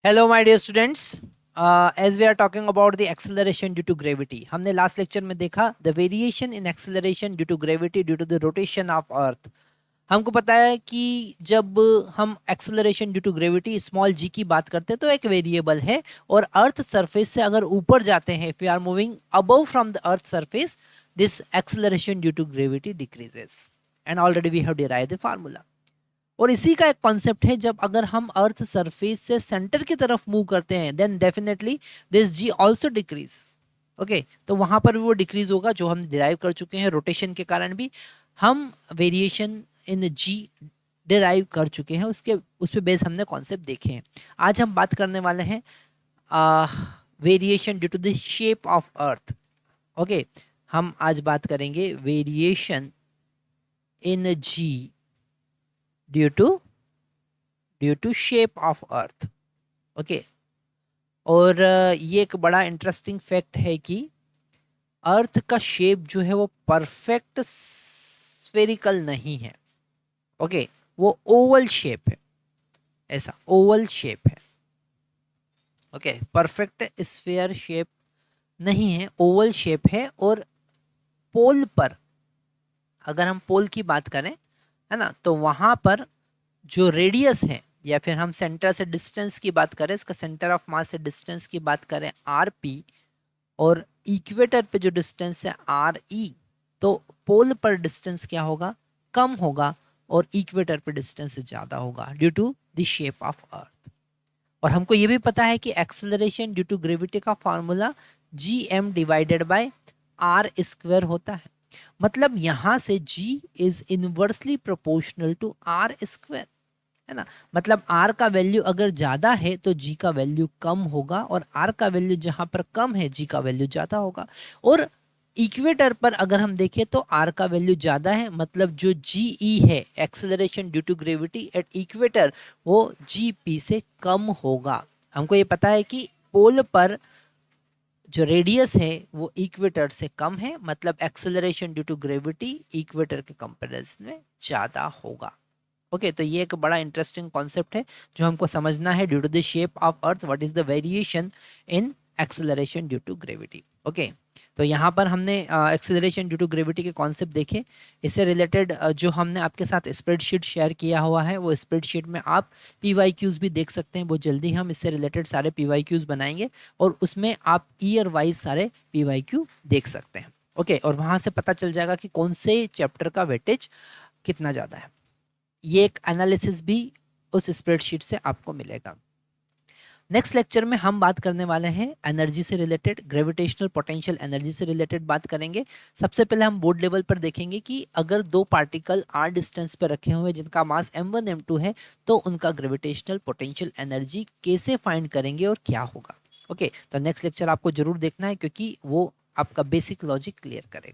Hello my dear students, as we are talking about the acceleration due to gravity. हमने last lecture में देखा the variation in acceleration due to gravity due to the rotation of earth. हमको पता है कि जब हम acceleration due to gravity small G की बात करते हैं तो एक वेरिएबल है, और अर्थ सरफेस से अगर ऊपर जाते हैं, if we are moving above from the earth surface, this acceleration due to gravity decreases, and already we have derived the formula. और इसी का एक कॉन्सेप्ट है, जब अगर हम अर्थ सरफेस से सेंटर की तरफ मूव करते हैं then definitely this g also decrease. Okay, तो वहां पर भी वो डिक्रीज होगा जो हम डिराइव कर चुके हैं। रोटेशन के कारण भी हम वेरिएशन इन जी डिराइव कर चुके हैं, उसके उस पे बेस हमने कॉन्सेप्ट देखे हैं। आज हम बात करने वाले हैं variation due to the shape of earth. Okay, हम आज बात करेंगे variation in g due to shape of earth. Okay, और ये एक बड़ा इंटरेस्टिंग फैक्ट है कि अर्थ का शेप जो है वो परफेक्ट स्फेरिकल नहीं है। ओके, वो ओवल शेप है, ऐसा ओवल शेप है। ओके, परफेक्ट स्फेयर शेप नहीं है, ओवल शेप है। और पोल पर, अगर हम पोल की बात करें, है ना, तो वहां पर जो रेडियस है, या फिर हम सेंटर से डिस्टेंस की बात करें, इसका सेंटर ऑफ मास से डिस्टेंस की बात करें आर पी, और इक्वेटर पे जो डिस्टेंस है आर ई, तो पोल पर डिस्टेंस क्या होगा, कम होगा, और इक्वेटर पे डिस्टेंस ज़्यादा होगा due to the shape of earth. और हमको ये भी पता है कि एक्सेलरेशन ड्यू टू ग्रेविटी का formula G M divided by R square होता है। मतलब यहाँ से g is inversely proportional to R square, है ना। मतलब r का वैल्यू अगर ज़्यादा है तो g का वैल्यू कम होगा, और r का वैल्यू जहाँ पर कम है g का वैल्यू ज़्यादा होगा। और इक्वेटर पर अगर हम देखें तो r का वैल्यू ज़्यादा है, मतलब जो GE है, acceleration due to gravity at equator, वो GP से कम होगा। हमको ये पता है कि पोल पर जो रेडियस है वो इक्वेटर से कम है, मतलब acceleration due to gravity equator के कंपैरिजन में ज़्यादा होगा। ओके, तो ये एक बड़ा इंटरेस्टिंग कॉन्सेप्ट है जो हमको समझना है। Due to the shape of earth what is the variation in acceleration due to gravity. Okay, तो यहाँ पर हमने एक्सेलरेशन ड्यू टू ग्रेविटी के कॉन्सेप्ट देखे। इससे रिलेटेड जो हमने आपके साथ स्प्रेडशीट शेयर किया हुआ है, वो स्प्रेडशीट में आप PYQs भी देख सकते हैं। बहुत जल्दी हम इससे रिलेटेड सारे PYQs बनाएंगे, और उसमें आप ईयर वाइज सारे PYQ देख सकते हैं। ओके, और वहाँ से पता चल जाएगा कि कौन से चैप्टर का वेटेज कितना ज़्यादा है। ये एक एनालिसिस भी उस स्प्रेडशीट से आपको मिलेगा। नेक्स्ट लेक्चर में हम बात करने वाले हैं एनर्जी से रिलेटेड, ग्रेविटेशनल पोटेंशियल एनर्जी से रिलेटेड बात करेंगे। सबसे पहले हम बोर्ड लेवल पर देखेंगे कि अगर दो पार्टिकल r डिस्टेंस पर रखे हुए जिनका मास m1 m2 है, तो उनका ग्रेविटेशनल पोटेंशियल एनर्जी कैसे फाइंड करेंगे और क्या होगा। ओके, तो नेक्स्ट लेक्चर आपको जरूर देखना है, क्योंकि वो आपका बेसिक लॉजिक क्लियर करेगा।